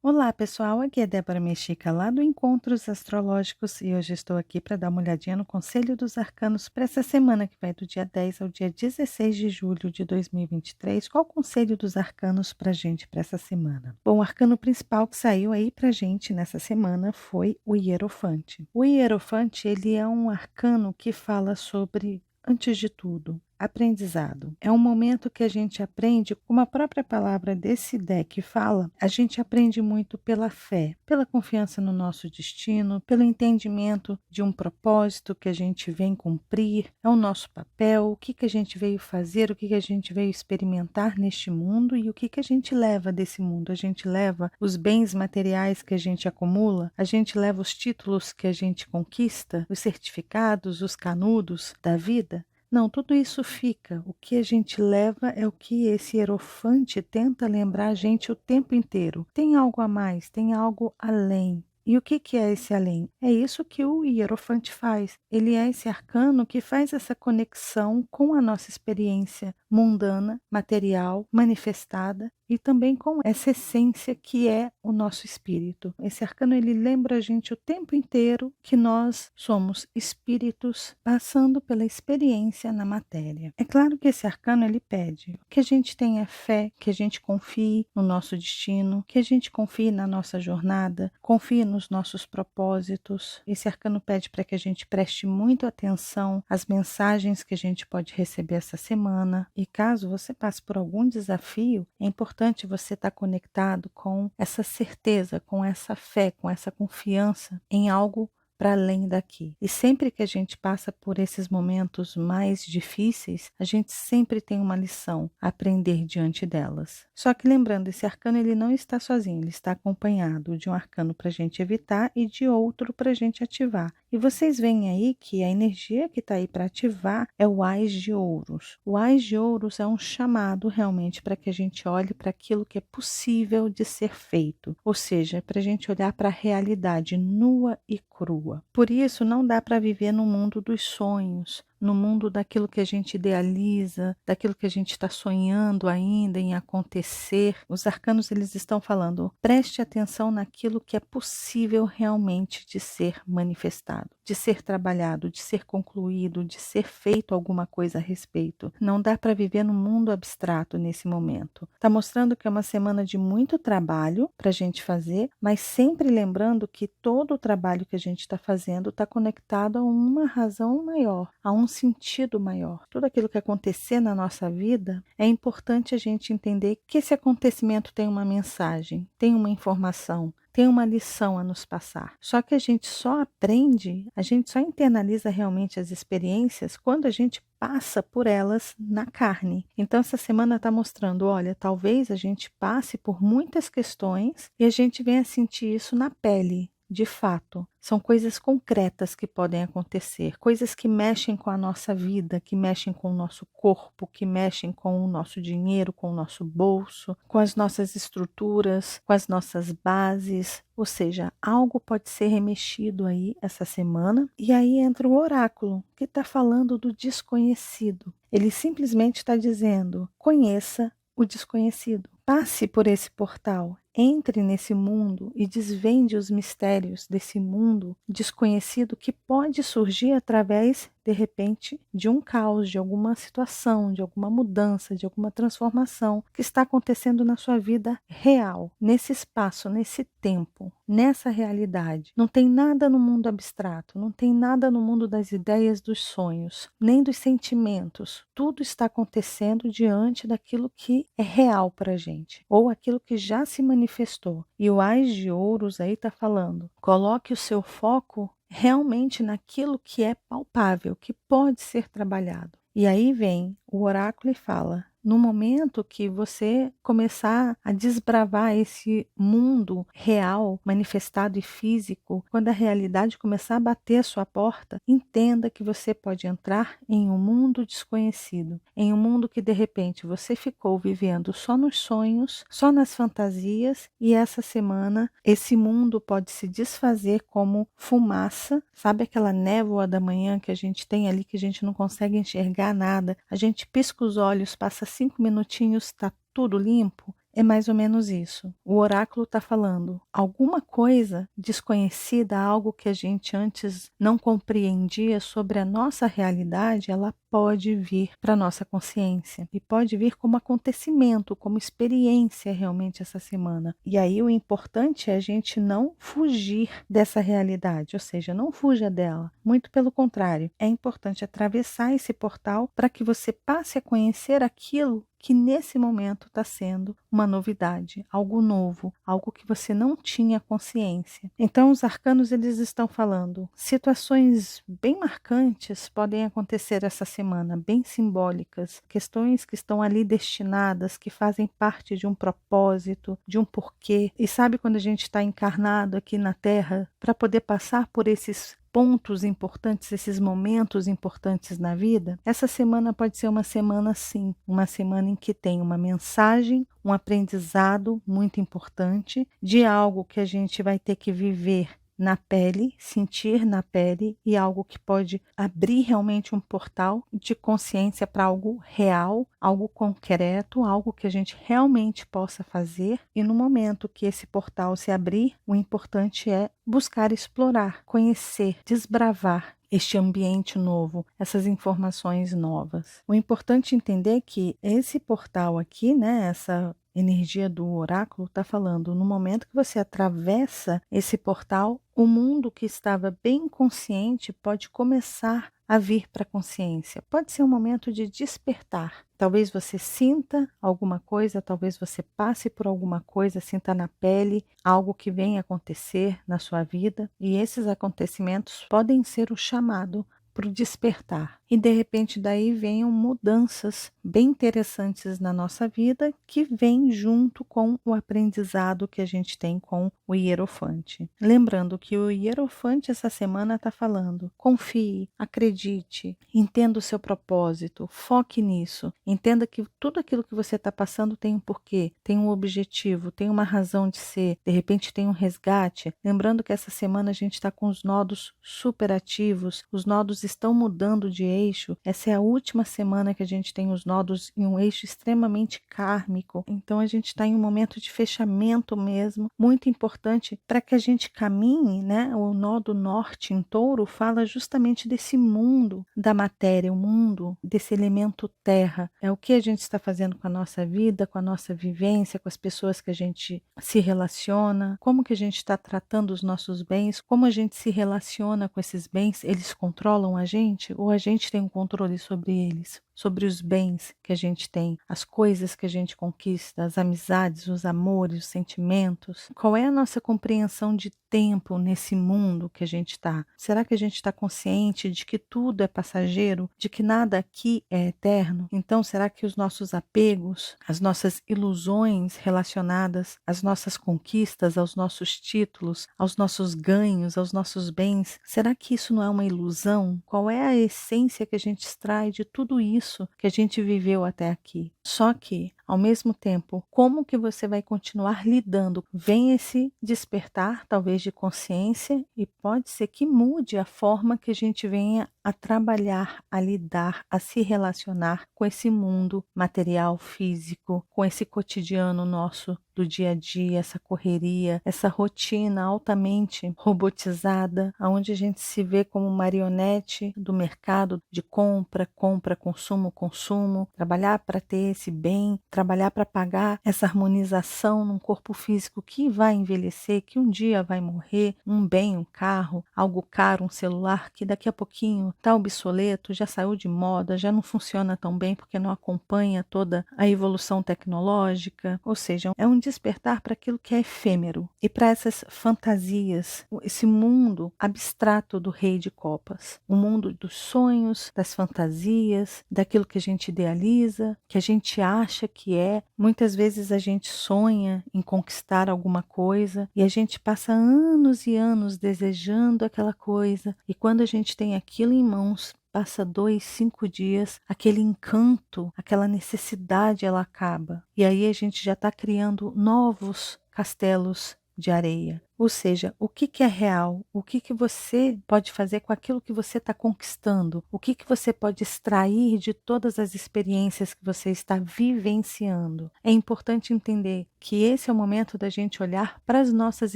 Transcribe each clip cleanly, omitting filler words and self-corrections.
Olá pessoal, aqui é Débora Mexica lá do Encontros Astrológicos e hoje estou aqui para dar uma olhadinha no Conselho dos Arcanos para essa semana que vai do dia 10 ao dia 16 de julho de 2023. Qual o Conselho dos Arcanos para gente para essa semana? Bom, o arcano principal que saiu aí para gente nessa semana foi o Hierofante. O Hierofante, ele é um arcano que fala sobre, antes de tudo, aprendizado. É um momento que a gente aprende, como a própria palavra desse deck fala, a gente aprende muito pela fé, pela confiança no nosso destino, pelo entendimento de um propósito que a gente vem cumprir, é o nosso papel, o que a gente veio fazer, o que a gente veio experimentar neste mundo e o que a gente leva desse mundo. A gente leva os bens materiais que a gente acumula, a gente leva os títulos que a gente conquista, os certificados, os canudos da vida. Não, tudo isso fica. O que a gente leva é o que esse hierofante tenta lembrar a gente o tempo inteiro. Tem algo a mais, tem algo além. E o que é esse além? É isso que o hierofante faz. Ele é esse arcano que faz essa conexão com a nossa experiência mundana, material, manifestada e também com essa essência que é o nosso espírito. Esse arcano ele lembra a gente o tempo inteiro que nós somos espíritos passando pela experiência na matéria. É claro que esse arcano ele pede que a gente tenha fé, que a gente confie no nosso destino, que a gente confie na nossa jornada, confie nos nossos propósitos. Esse arcano pede para que a gente preste muito atenção às mensagens que a gente pode receber essa semana. E caso você passe por algum desafio, é importante você estar conectado com essa certeza, com essa fé, com essa confiança em algo para além daqui. E sempre que a gente passa por esses momentos mais difíceis, a gente sempre tem uma lição a aprender diante delas. Só que lembrando, esse arcano ele não está sozinho, ele está acompanhado de um arcano para a gente evitar e de outro para a gente ativar. E vocês veem aí que a energia que está aí para ativar é o Ás de Ouros. O Ás de Ouros é um chamado realmente para que a gente olhe para aquilo que é possível de ser feito. Ou seja, para a gente olhar para a realidade nua e crua. Por isso, não dá para viver no mundo dos sonhos, no mundo daquilo que a gente idealiza, daquilo que a gente está sonhando ainda em acontecer. Os arcanos eles estão falando, preste atenção naquilo que é possível realmente de ser manifestado, de ser trabalhado, de ser concluído, de ser feito alguma coisa a respeito. Não dá para viver no mundo abstrato nesse momento. Está mostrando que é uma semana de muito trabalho para a gente fazer, mas sempre lembrando que todo o trabalho que a gente está fazendo está conectado a uma razão maior, a um sentido maior. Tudo aquilo que acontecer na nossa vida, é importante a gente entender que esse acontecimento tem uma mensagem, tem uma informação, tem uma lição a nos passar. Só que a gente só aprende, a gente só internaliza realmente as experiências quando a gente passa por elas na carne. Então essa semana está mostrando, olha, talvez a gente passe por muitas questões e a gente venha sentir isso na pele. De fato, são coisas concretas que podem acontecer, coisas que mexem com a nossa vida, que mexem com o nosso corpo, que mexem com o nosso dinheiro, com o nosso bolso, com as nossas estruturas, com as nossas bases. Ou seja, algo pode ser remexido aí essa semana. E aí entra o oráculo, que está falando do desconhecido. Ele simplesmente está dizendo, conheça o desconhecido. Passe por esse portal, entre nesse mundo e desvende os mistérios desse mundo desconhecido que pode surgir através, de repente, de um caos, de alguma situação, de alguma mudança, de alguma transformação que está acontecendo na sua vida real, nesse espaço, nesse tempo, nessa realidade. Não tem nada no mundo abstrato, não tem nada no mundo das ideias, dos sonhos, nem dos sentimentos. Tudo está acontecendo diante daquilo que é real para a gente, ou aquilo que já se manifestou. E o Ás de Ouros aí está falando, coloque o seu foco realmente naquilo que é palpável, que pode ser trabalhado. E aí vem o oráculo e fala, no momento que você começar a desbravar esse mundo real, manifestado e físico, quando a realidade começar a bater a sua porta, entenda que você pode entrar em um mundo desconhecido, em um mundo que de repente você ficou vivendo só nos sonhos, só nas fantasias, e essa semana esse mundo pode se desfazer como fumaça, sabe aquela névoa da manhã que a gente tem ali que a gente não consegue enxergar nada, a gente pisca os olhos, passa 5 minutinhos, está tudo limpo? é mais ou menos isso. O oráculo está falando alguma coisa desconhecida, algo que a gente antes não compreendia sobre a nossa realidade, ela pode vir para a nossa consciência e pode vir como acontecimento, como experiência realmente essa semana. E aí o importante é a gente não fugir dessa realidade, ou seja, não fuja dela. Muito pelo contrário, é importante atravessar esse portal para que você passe a conhecer aquilo que nesse momento está sendo uma novidade, algo novo, algo que você não tinha consciência. Então os arcanos eles estão falando, situações bem marcantes podem acontecer essa semana, bem simbólicas, questões que estão ali destinadas, que fazem parte de um propósito, de um porquê. E sabe quando a gente está encarnado aqui na Terra para poder passar por esses pontos importantes, esses momentos importantes na vida, essa semana pode ser uma semana sim, uma semana em que tem uma mensagem, um aprendizado muito importante de algo que a gente vai ter que viver na pele, sentir na pele, e algo que pode abrir realmente um portal de consciência para algo real, algo concreto, algo que a gente realmente possa fazer. E no momento que esse portal se abrir, o importante é buscar explorar, conhecer, desbravar este ambiente novo, essas informações novas. O importante é entender que esse portal aqui, né, essa energia do oráculo está falando, no momento que você atravessa esse portal, o mundo que estava bem consciente pode começar a vir para a consciência. Pode ser um momento de despertar. Talvez você sinta alguma coisa, talvez você passe por alguma coisa, sinta na pele algo que venha acontecer na sua vida, e esses acontecimentos podem ser o chamado para o despertar. E de repente daí venham mudanças bem interessantes na nossa vida que vêm junto com o aprendizado que a gente tem com o Hierofante. Lembrando que o Hierofante essa semana está falando, confie, acredite, entenda o seu propósito, foque nisso, entenda que tudo aquilo que você está passando tem um porquê, tem um objetivo, tem uma razão de ser, de repente tem um resgate. Lembrando que essa semana a gente está com os nodos super ativos, os nodos estão mudando de eixo. Essa é a última semana que a gente tem os nodos em um eixo extremamente kármico. Então a gente está em um momento de fechamento mesmo, muito importante para que a gente caminhe, né? O nó do norte em Touro fala justamente desse mundo da matéria, o mundo desse elemento terra. É o que a gente está fazendo com a nossa vida, com a nossa vivência, com as pessoas que a gente se relaciona, como que a gente está tratando os nossos bens, como a gente se relaciona com esses bens, eles controlam a gente ou a gente tem um controle sobre eles? Sobre os bens que a gente tem, as coisas que a gente conquista, as amizades, os amores, os sentimentos. Qual é a nossa compreensão de tempo nesse mundo que a gente está? Será que a gente está consciente de que tudo é passageiro, de que nada aqui é eterno? Então, será que os nossos apegos, as nossas ilusões relacionadas às nossas conquistas, aos nossos títulos, aos nossos ganhos, aos nossos bens, será que isso não é uma ilusão? Qual é a essência que a gente extrai de tudo isso que a gente viveu até aqui? Só que, ao mesmo tempo, como que você vai continuar lidando? Vem esse despertar, talvez de consciência, e pode ser que mude a forma que a gente venha a trabalhar, a lidar, a se relacionar com esse mundo material, físico, com esse cotidiano nosso do dia a dia, essa correria, essa rotina altamente robotizada, onde a gente se vê como marionete do mercado de compra, compra, consumo, consumo, trabalhar para ter esse bem, trabalhar para pagar essa harmonização num corpo físico que vai envelhecer, que um dia vai morrer, um bem, um carro, algo caro, um celular que daqui a pouquinho está obsoleto, já saiu de moda, já não funciona tão bem porque não acompanha toda a evolução tecnológica. Ou seja, é um despertar para aquilo que é efêmero e para essas fantasias, esse mundo abstrato do Rei de Copas, o mundo dos sonhos, das fantasias, daquilo que a gente idealiza, que a gente acha que é. Muitas vezes a gente sonha em conquistar alguma coisa e a gente passa anos e anos desejando aquela coisa, e quando a gente tem aquilo em mãos, passa 2, 5 dias, aquele encanto, aquela necessidade, ela acaba. E aí a gente já está criando novos castelos de areia, Ou seja, o que que é real? O que que você pode fazer com aquilo que você está conquistando? O que que você pode extrair de todas as experiências que você está vivenciando? É importante entender que esse é o momento da gente olhar para as nossas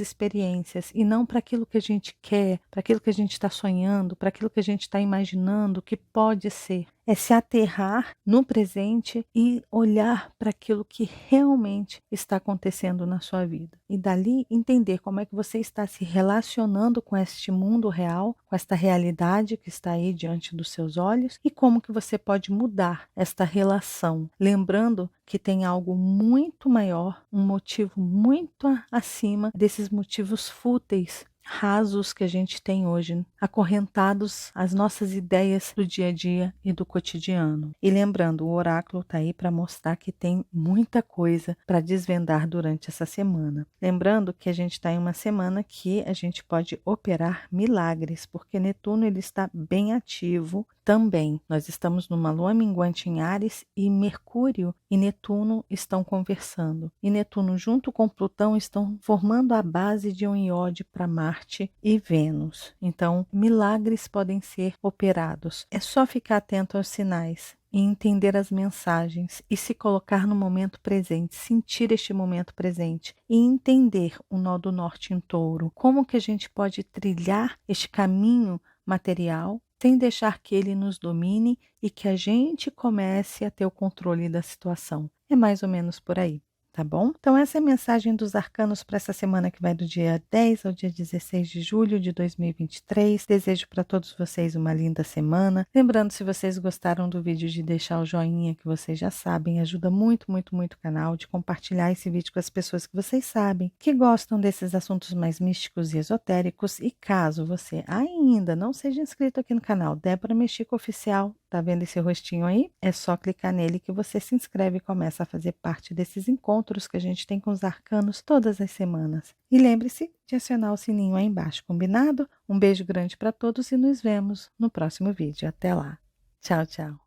experiências e não para aquilo que a gente quer, para aquilo que a gente está sonhando, para aquilo que a gente está imaginando que pode ser. É se aterrar no presente e olhar para aquilo que realmente está acontecendo na sua vida. E dali entender como é que você está se relacionando com este mundo real, com esta realidade que está aí diante dos seus olhos e como que você pode mudar esta relação. Lembrando que tem algo muito maior, um motivo muito acima desses motivos fúteis, rasos que a gente tem hoje, acorrentados às nossas ideias do dia a dia e do cotidiano. E lembrando, o oráculo está aí para mostrar que tem muita coisa para desvendar durante essa semana. Lembrando que a gente está em uma semana que a gente pode operar milagres, porque Netuno ele está bem ativo também. Nós estamos numa lua minguante em Áries e Mercúrio e Netuno estão conversando. E Netuno junto com Plutão estão formando a base de um iode para Marte e Vênus. Então, milagres podem ser operados. É só ficar atento aos sinais e entender as mensagens e se colocar no momento presente, sentir este momento presente e entender o nó do norte em Touro. Como que a gente pode trilhar este caminho material sem deixar que ele nos domine e que a gente comece a ter o controle da situação. É mais ou menos por aí. Tá bom? Então essa é a mensagem dos arcanos para essa semana que vai do dia 10 ao dia 16 de julho de 2023. Desejo para todos vocês uma linda semana. Lembrando, se vocês gostaram do vídeo, de deixar o joinha, que vocês já sabem, ajuda muito, muito, muito o canal, de compartilhar esse vídeo com as pessoas que vocês sabem, que gostam desses assuntos mais místicos e esotéricos. E caso você ainda não seja inscrito aqui no canal Débora Mexico Oficial, tá vendo esse rostinho aí? É só clicar nele que você se inscreve e começa a fazer parte desses encontros que a gente tem com os arcanos todas as semanas. E lembre-se de acionar o sininho aí embaixo, combinado? Um beijo grande para todos e nos vemos no próximo vídeo. Até lá. Tchau, tchau.